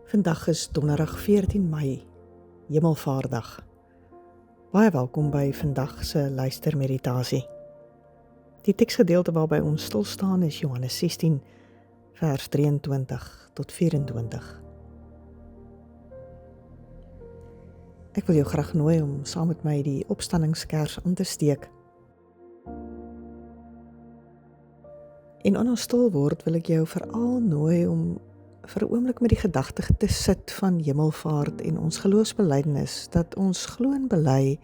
Vandag is donderdag 14 Mei, Hemelvaartdag. Baie welkom by vandag se luistermeditasie. Die teksgedeelte waarby ons stil staan is Johannes 16, vers 23 tot 24. Ek wil jou graag nooi om saam met my die opstandingskers aan te steek. En aan ons stil word wil ek jou veral nooi om vir 'n oomblik met die gedagte te sit van hemelvaart en ons geloofsbelijdenis, dat ons glo en bely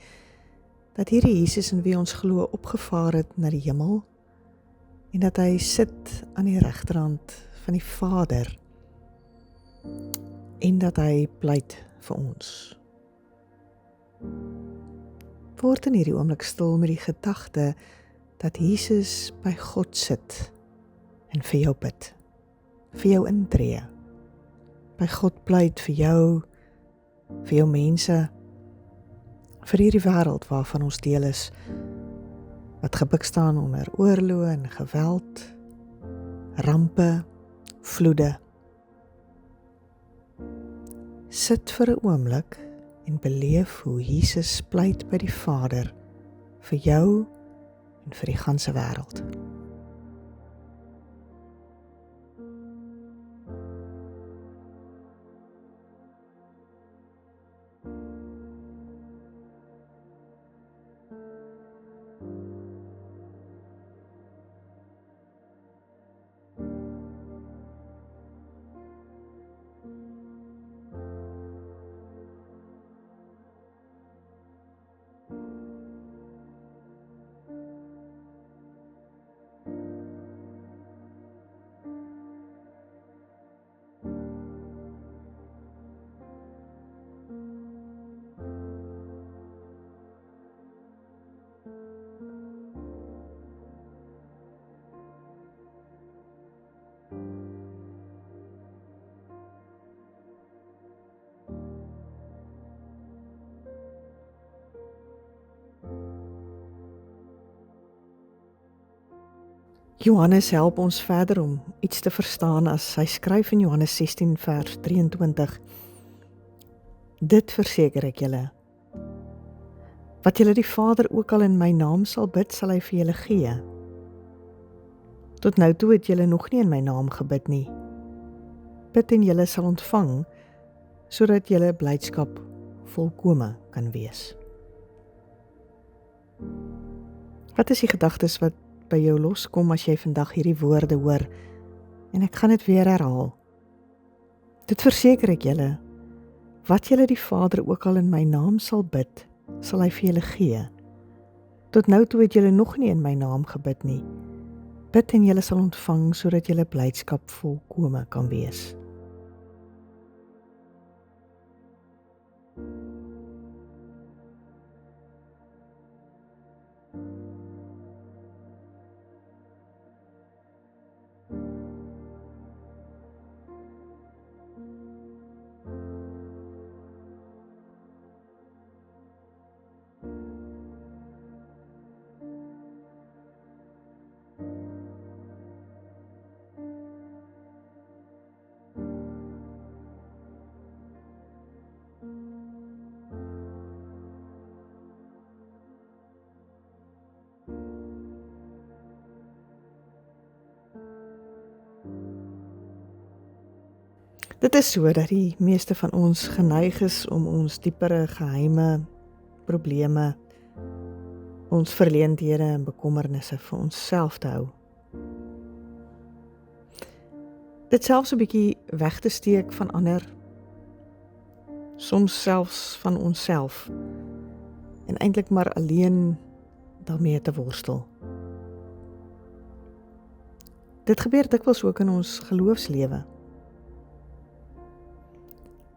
dat hierdie Jesus in wie ons glo opgevaar het na die hemel en dat hy sit aan die regterhand van die Vader en dat hy pleit vir ons. Word in hierdie oomblik stil met die gedagte dat Jesus by God sit en vir jou bid, vir jou intree, by God pleit vir jou mense, vir hierdie wêreld waarvan ons deel is, wat gebuk staan onder oorloë en geweld, rampe, vloede. Sit vir 'n oomblik en beleef hoe Jesus pleit by die Vader vir jou en vir die ganse wêreld. Johannes help ons verder om iets te verstaan as hy skryf in Johannes 16 vers 23. Dit verseker ek julle, wat julle die Vader ook al in my naam sal bid, sal hy vir julle gee. Tot nou toe het julle nog nie in my naam gebid nie. Bid en julle sal ontvang, sodat julle blydskap volkome kan wees. Wat is die gedagtes wat by jou loskom as jy vandag hierdie woorde hoor, en ek gaan dit weer herhaal. Dit verseker ek julle, wat julle die Vader ook al in my naam sal bid, sal hy vir julle gee. Tot nou toe het julle nog nie in my naam gebid nie. Bid en julle sal ontvang, sodat julle blydskap volkome kan wees. Dit is so dat die meeste van ons geneig is om ons diepere geheime, probleme, ons verleenthede en bekommernisse vir onsself te hou. Dit selfs 'n bietjie weg te steek van ander, soms selfs van onsself, en eintlik maar alleen daarmee te worstel. Dit gebeur dikwels ook in ons geloofslewe.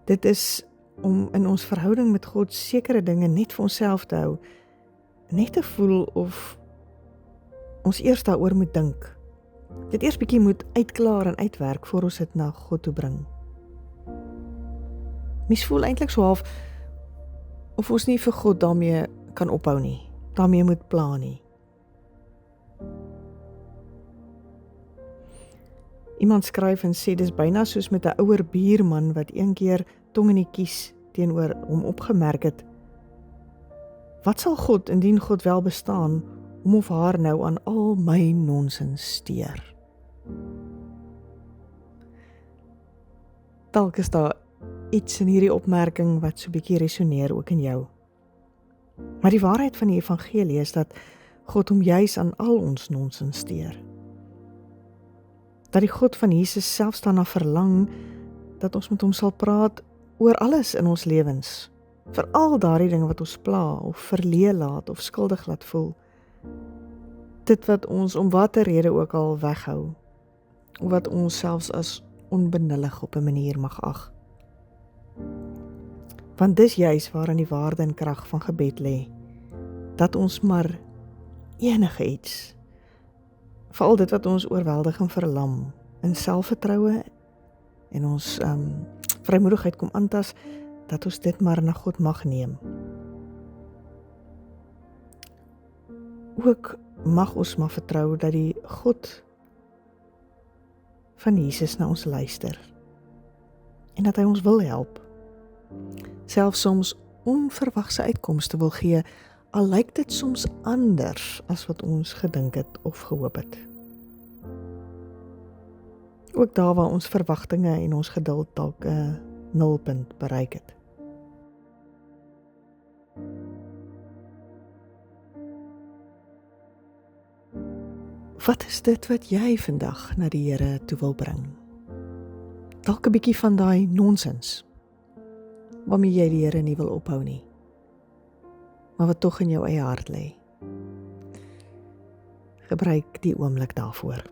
Dit is om in ons verhouding met God sekere dinge net vir onsself te hou, net te voel of ons eers daaroor moet dink. Dit eers bietjie moet uitklaar en uitwerk voor ons dit na God toe bring. Mens voel eintlik so half of ons nie vir God daarmee kan ophou nie, daarmee moet pla nie. Iemand skryf en sê dis byna soos met 'n ouer buurman wat een keer tong in die kies teenoor hom opgemerk het. Wat sal God, indien God wel bestaan, hom of haar nou aan al my nonsens steur? Dalk is daar iets in hierdie opmerking wat so 'n bietjie resoneer ook in jou. Maar die waarheid van die evangelie is dat God hom juis aan al ons nonsens steur. Dat die God van Jesus selfs daarna verlang dat ons met hom sal praat oor alles in ons lewens, veral daardie dinge wat ons pla of verleë laat of skuldig laat voel. Dit wat ons om watter rede ook al weghou, of wat ons selfs as onbenullig op 'n manier mag ag. Want dis juis waarin die waarde en krag van gebed lê, dat ons maar enige iets, veral dit wat ons oorweldig en verlam, in selfvertroue en ons vrymoedigheid kom aantas, dat ons dit maar na God mag neem. Ook mag ons maar vertrou dat die God van Jesus na ons luister en dat hy ons wil help. Selfs soms onverwagse uitkomste wil gee, al lyk dit soms anders as wat ons gedink het of gehoop het. Ook daar waar ons verwagtinge en ons geduld dalk 'n nulpunt bereik het. Wat is dit wat jy vandag na die Here toe wil bring? Dalk 'n bietjie van daai nonsens, waarmee jy die Here nie wil ophou nie, maar wat tog in jou eie hart lê. Gebruik die oomblik daarvoor.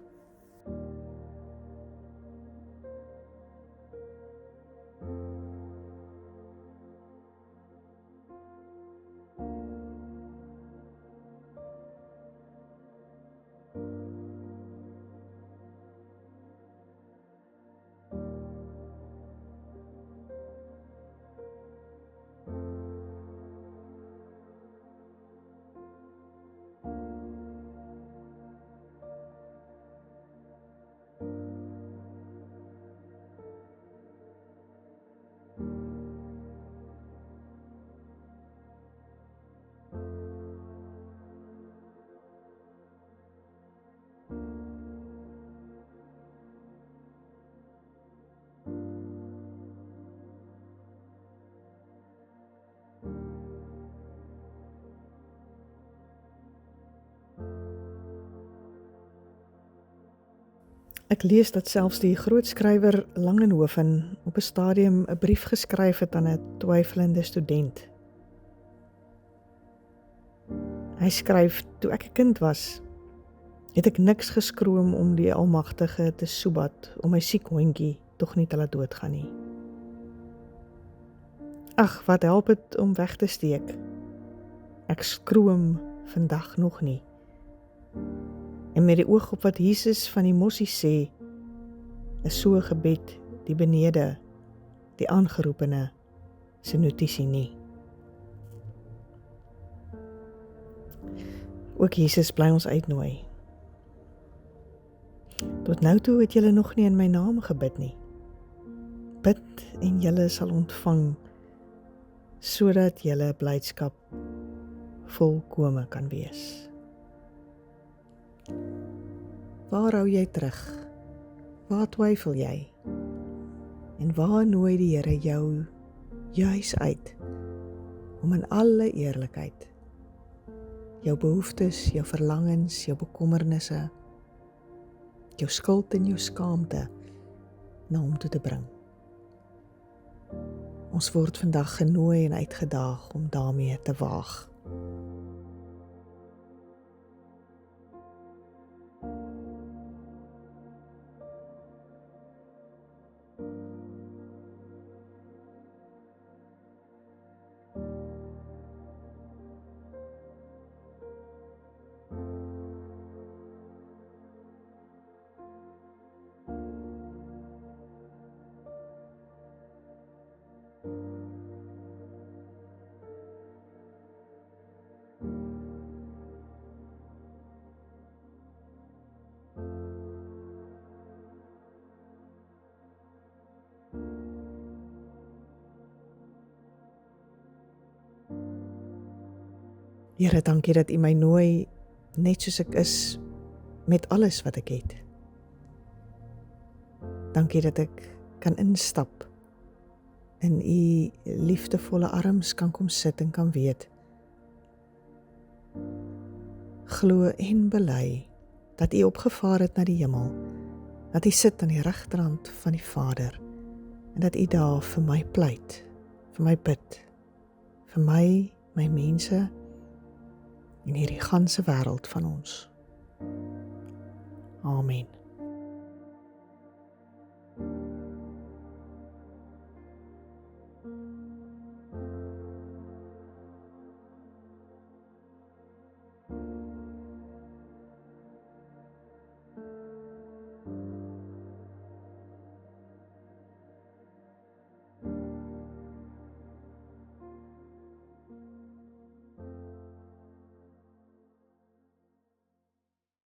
Ek lees dat selfs die groot skrywer Langenhoven op 'n stadium 'n brief geskryf het aan 'n twyfelende student. Hy skryf: "Toe ek 'n kind was, het ek niks geskroom om die Almagtige te soebat om my siek hondjie tog nie te laat doodgaan nie. Ag, wat help dit om weg te steek? Ek skroom vandag nog nie. En met die oog op wat Jesus van die mossie sê, is so 'n gebed die benede, die aangeroepene se notisie nie." Ook Jesus bly ons uitnooi. Tot nou toe het julle nog nie in my naam gebid nie. Bid en julle sal ontvang, sodat julle blydskap volkome kan wees. Waar hou jy terug? Waar twyfel jy? En waar nooi die Here jou juis uit om in alle eerlikheid jou behoeftes, jou verlangens, jou bekommernisse, jou skuld en jou skaamte na hom toe te bring? Ons word vandag genooi en uitgedaag om daarmee te waag. Here, dankie dat U my nooi net soos ek is met alles wat ek het. Dankie dat ek kan instap in U liefdevolle arms, kan kom sit en kan weet, glo en bely dat U opgevaar het na die hemel, dat U sit aan die regterhand van die Vader en dat U daar vir my pleit, vir my bid, vir my mense en hierdie ganse wêreld van ons. Amen.